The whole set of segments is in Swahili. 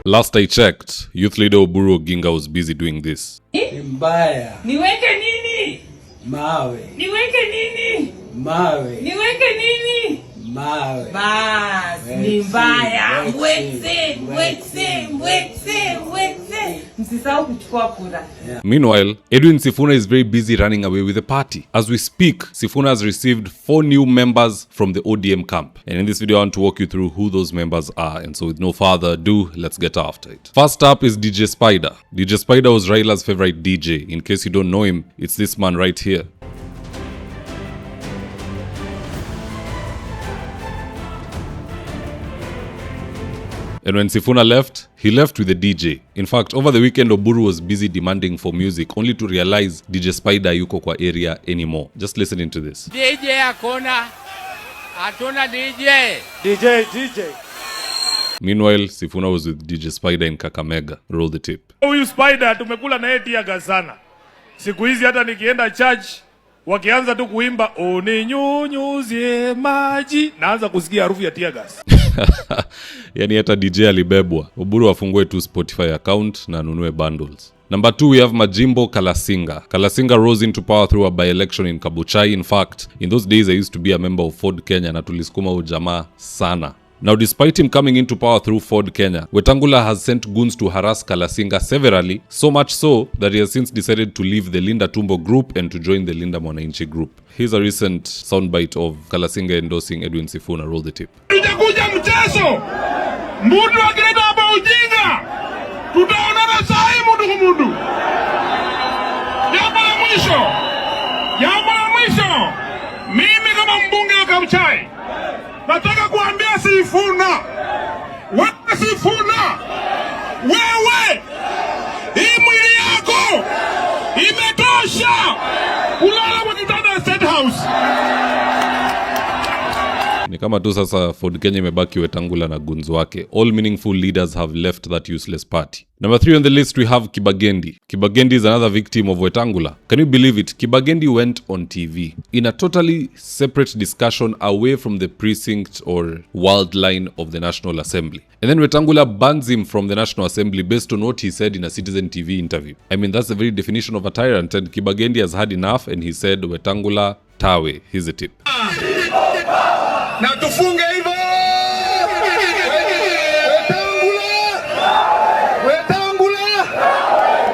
Last I checked, youth leader Oburu Ginga was busy doing this. Mbaya. Niweke nini? Mawe. Niweke nini? Mawe. Niweke nini? Mawe. Bas, ni mbaya. Mwekse. Msisahau kuchukua kura. Meanwhile, Edwin Sifuna is very busy running away with the party. As we speak, Sifuna has received 4 new members from the ODM camp. And in this video, I want to walk you through who those members are. And so with no further ado, let's get after it. First up is DJ Spider. DJ Spider was Raila's favorite DJ. In case you don't know him, it's this man right here. And when Sifuna left, he left with the DJ. In fact, over the weekend, Oburu was busy demanding for music, only to realize DJ Spider yuko kwa area anymore. Just listen into this. DJ akona. Atona DJ. DJ. Meanwhile, Sifuna was with DJ Spider in Kakamega. Roll the tape. Huyu Spider tumekula naye tiaga sana. Siku hizi hata nikienda church, wakianza tu kuimba uninyunyuzie maji, naanza kusikia harufu ya tear gas. Yani hata DJ alibebwa. Oburu afungue tu Spotify account na anunue bundles. Number 2, we have Majimbo Kalasinga. Kalasinga rose into power through a by-election in Kabuchai. In fact, in those days I used to be a member of Ford Kenya na tulisukuma ujamaa sana. Now, despite him coming into power through Ford Kenya, Wetangula has sent goons to harass Kalasinga severally, so much so that he has since decided to leave the Linda Tumbo group and to join the Linda Mwananchi group. Here's a recent soundbite of Kalasinga endorsing Edwin Sifuna. Roll the tape. Tutakuja mchezo. Mundu akileta hapa ujinga. Tutaonana sahi mundu kumundu. Jambo la mwisho. Mimi kama mbunge wa Kabuchai nataka kuambia Sifuna. Wewe, hii mwili yako imetosha kulala kwa kitanda State House. Ni kama tu sasa Ford Kenya imebaki Wetangula na gunzi wake. All meaningful leaders have left that useless party. Number 3 on the list, we have Kibagendi. Kibagendi is another victim of Wetangula. Can you believe it? Kibagendi went on TV in a totally separate discussion away from the precinct or world line of the National Assembly. And then Wetangula bans him from the National Assembly based on what he said in a Citizen TV interview. I mean, that's the very definition of a tyrant, and Kibagendi has had enough and he said, Wetangula, tawe. Here's a tip. Na tufunge hivyo.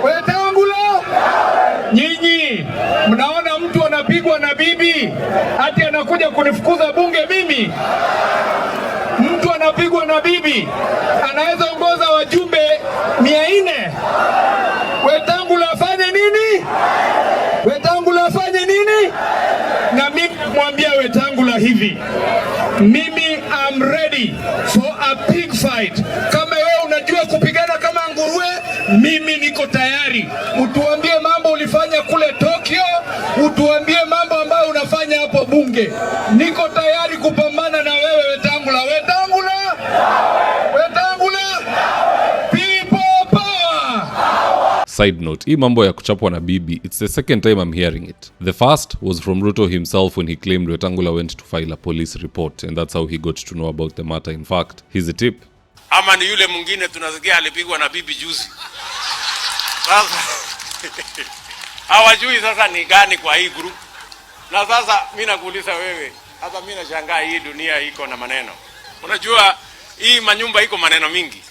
Wetangula. Nyinyi mnaona mtu anapigwa na bibi hati anakuja kunifukuza bunge mimi? Mtu anapigwa na bibi anaweza ongoza wajumbe 400. Wetangula afanye nini? Na mimi mwambia Wetangula hivi, mimi am ready for a pig fight. Kama wewe unajua kupigana kama nguruwe, mimi niko tayari. Utuambie mambo ulifanya kule Tokyo, utuambie mambo ambayo unafanya hapo bunge. Niko tayari kupambana na wewe Wetangula. People power. Side note, hii mambo ya kuchapwa na bibi, it's the second time I'm hearing it. The first was from Ruto himself when he claimed Wetangula went to file a police report, and that's how he got to know about the matter. In fact, here's a tip. Ama ni yule mwingine tunasikia alipigwa na bibi juzi. Sasa hawajui sasa ni gani kwa hii group. Na sasa mimi nakuuliza wewe, hata mimi nashangaa hii dunia iko na maneno. Unajua hii manyumba iko maneno mingi.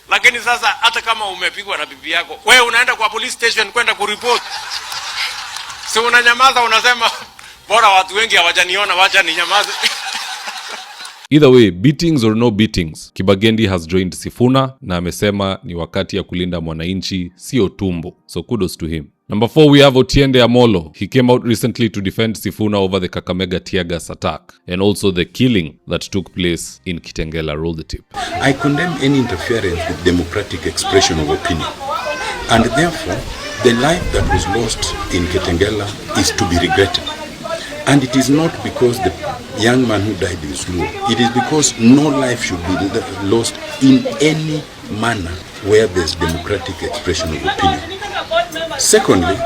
Lakini sasa hata kama umepigwa na bibi yako, wewe unaenda kwa police station kwenda kuripoti. Si unanyamaza unasema bora watu wengi hawajaniona wacha ninyamaze. Either way, beatings or no beatings, Kibagendi has joined Sifuna na amesema ni wakati ya kulinda mwananchi, sio tumbo. So kudos to him. Number 4, we have Otendo. He came out recently to defend Sifuna over the Kakamega tear gas attack and also the killing that took place in Kitengela. Roll the tape. I condemn any interference with democratic expression of opinion, and therefore the life that was lost in Kitengela is to be regretted. And it is not because the young man who died is low. It is because no life should be lost in any manner where there's democratic expression of opinion. Secondly,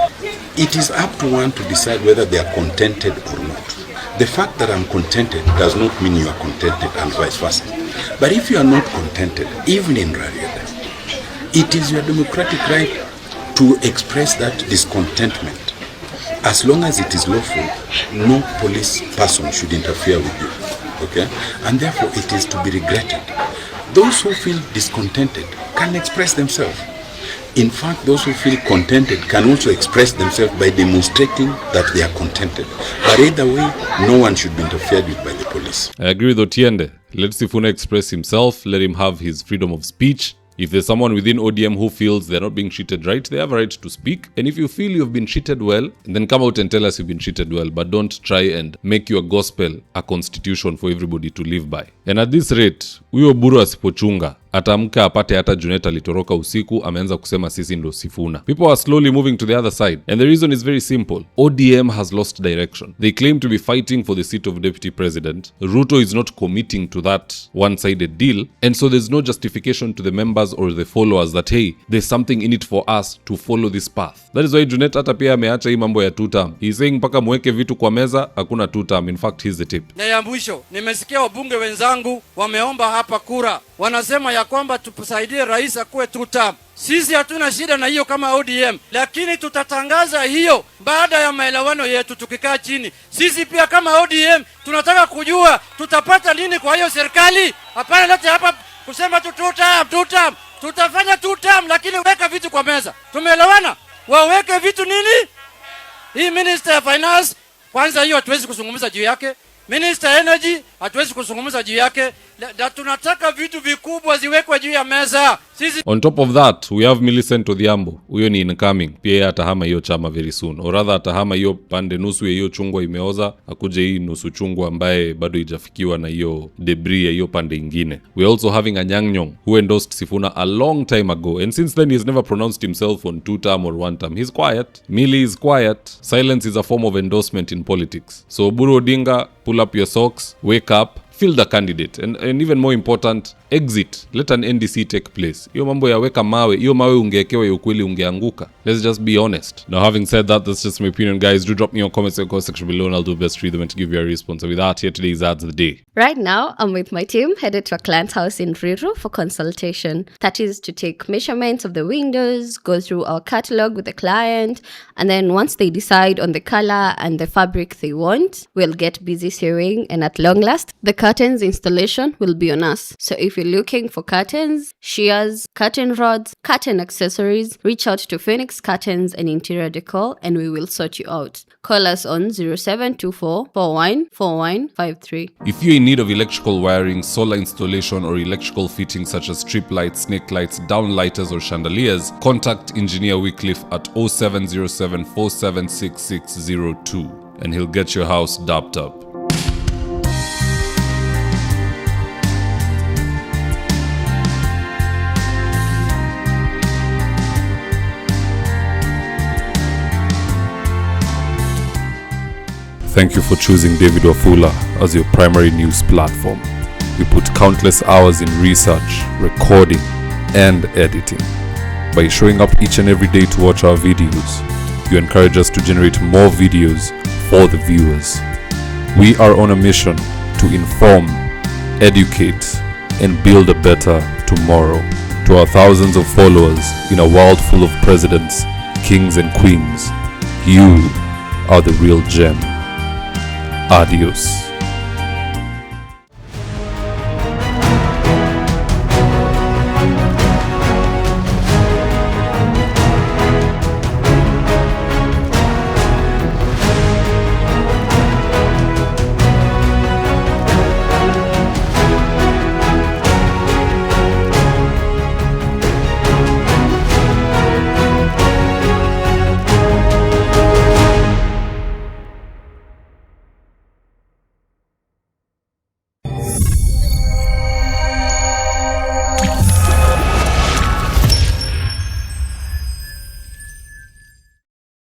it is up to one to decide whether they are contented or not. The fact that I'm contented does not mean you are contented and vice versa. But if you are not contented, even in Rarieda, it is your democratic right to express that discontentment. As long as it is lawful, no police person should interfere with you. Okay? And therefore it is to be regretted. Those who feel discontented can express themselves. In fact, those who feel contented can also express themselves by demonstrating that they are contented. But either way, no one should be interfered with by the police. I agree with Otiende. Let Sifuna express himself, let him have his freedom of speech. If there's someone within ODM who feels they're not being treated right, they have a right to speak. And if you feel you've been treated well, then come out and tell us you've been treated well. But don't try and make your gospel a constitution for everybody to live by. And at this rate, huyo Oburu asipochunga, atamka apate hata Junet alitoroka usiku, ameanza kusema sisi ndo Sifuna. People are slowly moving to the other side. And the reason is very simple. ODM has lost direction. They claim to be fighting for the seat of deputy president. Ruto is not committing to that one-sided deal. And so there's no justification to the members or the followers that, hey, there's something in it for us to follow this path. That is why Junet hata pia ameacha hii mambo ya 2-term. He's saying mpaka mweke vitu kwa meza, hakuna 2-term. In fact, here's the tip. Na ya mwisho, nimesikia wabunge wenzangu wameomba hapa kura. Wanasema ya kwamba tusaidie rais akuwe 2-term. Sisi hatuna shida na hiyo kama ODM, lakini tutatangaza hiyo baada ya maelewano yetu tukikaa chini. Sisi pia kama ODM tunataka kujua tutapata nini kwa hiyo serikali. Hapana lete hapa kusema tu 2-term. Tutafanya 2-term, lakini weka vitu kwa meza. Tumeelewana? Waweke vitu nini? Hii Minister of Finance, kwanza hiyo hatuwezi kuzungumza juu yake. Minister Energy, hatuwezi kuzungumza juu yake. Tunataka vitu vikubwa ziwekwe juu ya meza. Sisi... On top of that, we have Millicent Odhiambo. Huyo ni incoming. Pia yeye atahama hiyo chama very soon. Or rather atahama hiyo pande nusu ya hiyo chungwa imeoza, akuje hii nusu chungwa ambaye bado ijafikiwa na hiyo debris ya hiyo pande ingine. We are also having Anyang' Nyong'o, who endorsed Sifuna a long time ago. And since then, he's never pronounced himself on 2-term or 1-term. He's quiet. Millie is quiet. Silence is a form of endorsement in politics. So Oburu Odinga, pull up your socks, wake up, field a candidate, and even more important, exit. Let an NDC take place. Hiyo mambo ya weka mawe, hiyo mawe ungeekewa ya ukweli ungeanguka. Let's just be honest. Now, having said that, that's just my opinion, guys. Do drop me your comments in the comment section below and I'll do the best to read them and to give you a response. So with that, here today's ads of the day. Right now, I'm with my team headed to a client's house in Riru for consultation. That is to take measurements of the windows, go through our catalog with the client, and then once they decide on the color and the fabric they want, we'll get busy sewing, and at long last, the curtains installation will be on us. So if you're looking for curtains, shears, curtain rods, curtain accessories, reach out to Phoenix Curtains and Interior Decor and we will sort you out. Call us on 0724 414153. If you're in need of electrical wiring, solar installation, or electrical fittings such as strip lights, snake lights, downlighters, or chandeliers, contact Engineer Wycliffe at 0707 476602 and he'll get your house dapped up. Thank you for choosing David Wafula as your primary news platform. We put countless hours in research, recording, and editing. By showing up each and every day to watch our videos, you encourage us to generate more videos for the viewers. We are on a mission to inform, educate, and build a better tomorrow. To our thousands of followers in a world full of presidents, kings, and queens, you are the real gem. Adios.